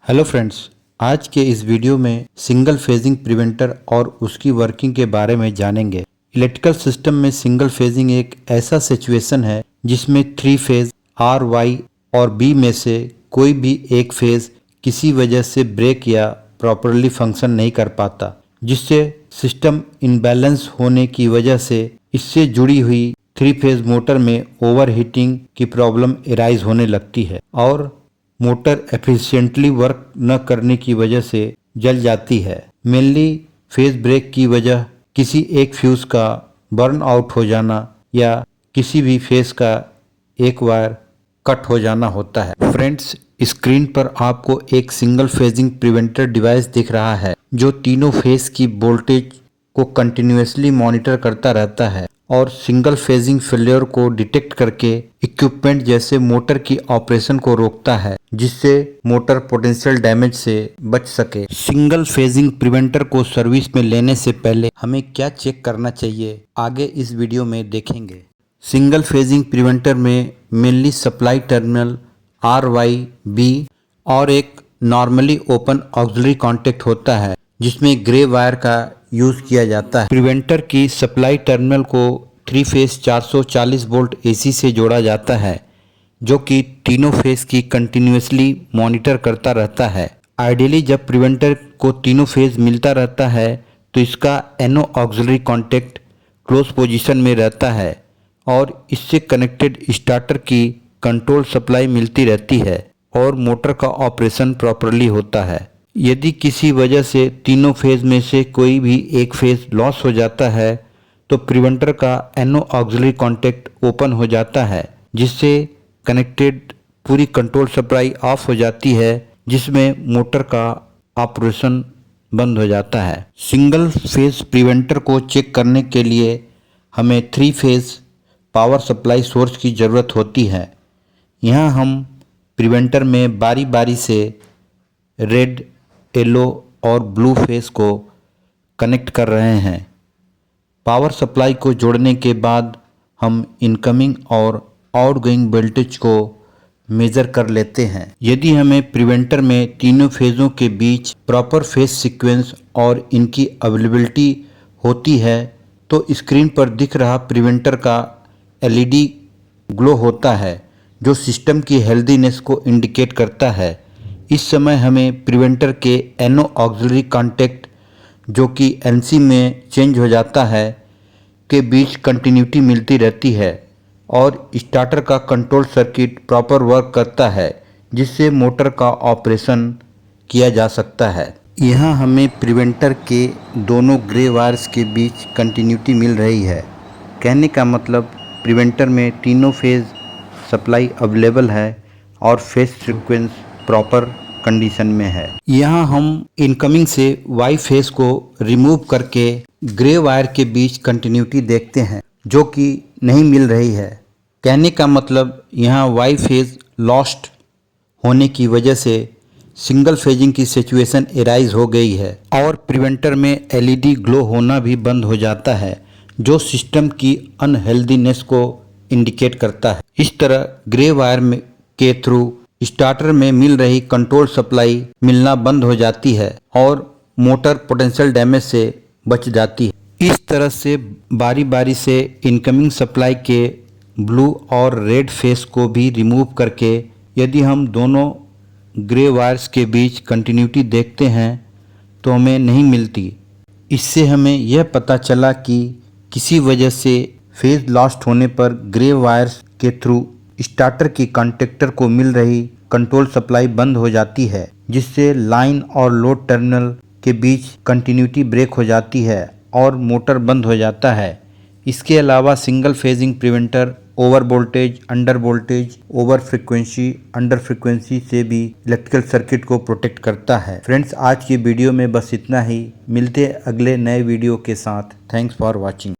Hello friends, आज के इस वीडियो में सिंगल फेजिंग प्रिवेंटर और उसकी वर्किंग के बारे में जानेंगे। इलेक्ट्रिकल सिस्टम में सिंगल फेजिंग एक ऐसा सिचुएशन है जिसमें थ्री फेज आर, वाई और बी में से कोई भी एक फेज किसी वजह से ब्रेक या प्रॉपरली फंक्शन नहीं कर पाता, जिससे सिस्टम इनबैलेंस होने की वजह से इससे जुड़ी हुई थ्री फेज मोटर में ओवरहीटिंग की प्रॉब्लम एराइज होने लगती है और मोटर एफिशिएंटली वर्क न करने की वजह से जल जाती है। मेनली फेज ब्रेक की वजह किसी एक फ्यूज का बर्न आउट हो जाना या किसी भी फेज का एक वायर कट हो जाना होता है। फ्रेंड्स, स्क्रीन पर आपको एक सिंगल फेजिंग प्रिवेंटर डिवाइस दिख रहा है जो तीनों फेज की वोल्टेज को कंटिन्यूअसली मॉनिटर करता रहता है और सिंगल फेजिंग फेलियर को डिटेक्ट करके इक्विपमेंट जैसे मोटर की ऑपरेशन को रोकता है, जिससे मोटर पोटेंशियल डैमेज से बच सके। सिंगल फेजिंग प्रिवेंटर को सर्विस में लेने से पहले हमें क्या चेक करना चाहिए, आगे इस वीडियो में देखेंगे। सिंगल फेजिंग प्रिवेंटर में mainly supply terminal R, Y, B और एक नॉर्मली ओपन ऑक्सिलरी कॉन्टेक्ट होता है जिसमें ग्रे वायर का यूज किया जाता है। प्रिवेंटर की सप्लाई टर्मिनल को थ्री फेज 440 वोल्ट एसी से जोड़ा जाता है जो कि तीनों फेज की कंटिन्यूअसली मॉनिटर करता रहता है। आइडियली जब प्रिवेंटर को तीनों फेज मिलता रहता है तो इसका एनो ऑक्सिलरी कॉन्टेक्ट क्लोज पोजीशन में रहता है और इससे कनेक्टेड स्टार्टर की कंट्रोल सप्लाई मिलती रहती है और मोटर का ऑपरेशन प्रॉपरली होता है। यदि किसी वजह से तीनों फेज में से कोई भी एक फेज लॉस हो जाता है तो प्रिवेंटर का एनो ऑक्सिलरी कॉन्टेक्ट ओपन हो जाता है, जिससे कनेक्टेड पूरी कंट्रोल सप्लाई ऑफ हो जाती है, जिसमें मोटर का ऑपरेशन बंद हो जाता है। सिंगल फेज प्रिवेंटर को चेक करने के लिए हमें three phase power supply source की ज़रूरत होती है। यहाँ हम प्रिवेंटर में बारी बारी से रेड, येलो और ब्लू फेस को कनेक्ट कर रहे हैं। पावर सप्लाई को जोड़ने के बाद हम इनकमिंग और आउटगोइंग वोल्टेज को मेज़र कर लेते हैं। यदि हमें प्रिवेंटर में तीनों फेज़ों के बीच प्रॉपर फेज सीक्वेंस और इनकी अवेलेबिलिटी होती है तो स्क्रीन पर दिख रहा प्रिवेंटर का एलईडी ग्लो होता है जो सिस्टम की हेल्दीनेस को इंडिकेट करता है। इस समय हमें प्रिवेंटर के एनो ऑक्सिलरी कॉन्टेक्ट जो कि एनसी में चेंज हो जाता है के बीच कंटिन्यूटी मिलती रहती है और स्टार्टर का कंट्रोल सर्किट प्रॉपर वर्क करता है, जिससे मोटर का ऑपरेशन किया जा सकता है। यहाँ हमें प्रिवेंटर के दोनों ग्रे वायर्स के बीच कंटिन्यूटी मिल रही है। कहने का मतलब प्रिवेंटर में तीनों फेज सप्लाई अवेलेबल है और फेज सीक्वेंस प्रॉपर कंडीशन में है। यहाँ हम इनकमिंग से वाई फेज को रिमूव करके ग्रे वायर के बीच कंटिन्यूटी देखते हैं जो कि नहीं मिल रही है। कहने का मतलब यहाँ वाई फेज लॉस्ट होने की वजह से सिंगल फेजिंग की सिचुएशन एराइज हो गई है और प्रिवेंटर में एलईडी ग्लो होना भी बंद हो जाता है जो सिस्टम की अनहेल्दीनेस को इंडिकेट करता है। इस तरह ग्रे वायर के थ्रू स्टार्टर में मिल रही कंट्रोल सप्लाई मिलना बंद हो जाती है और मोटर पोटेंशियल डैमेज से बच जाती है। इस तरह से बारी बारी से इनकमिंग सप्लाई के ब्लू और रेड फेस को भी रिमूव करके यदि हम दोनों ग्रे वायर्स के बीच कंटिन्यूटी देखते हैं तो हमें नहीं मिलती। इससे हमें यह पता चला कि किसी वजह से फेज लॉस्ट होने पर ग्रे वायर्स के थ्रू स्टार्टर की कॉन्टेक्टर को मिल रही कंट्रोल सप्लाई बंद हो जाती है, जिससे लाइन और लोड टर्मिनल के बीच कंटिन्यूटी ब्रेक हो जाती है और मोटर बंद हो जाता है। इसके अलावा single phasing preventer over voltage, under voltage, over frequency, under frequency से भी इलेक्ट्रिकल सर्किट को प्रोटेक्ट करता है। फ्रेंड्स, आज की वीडियो में बस इतना ही। मिलते हैं अगले नए वीडियो के साथ। Thanks for watching.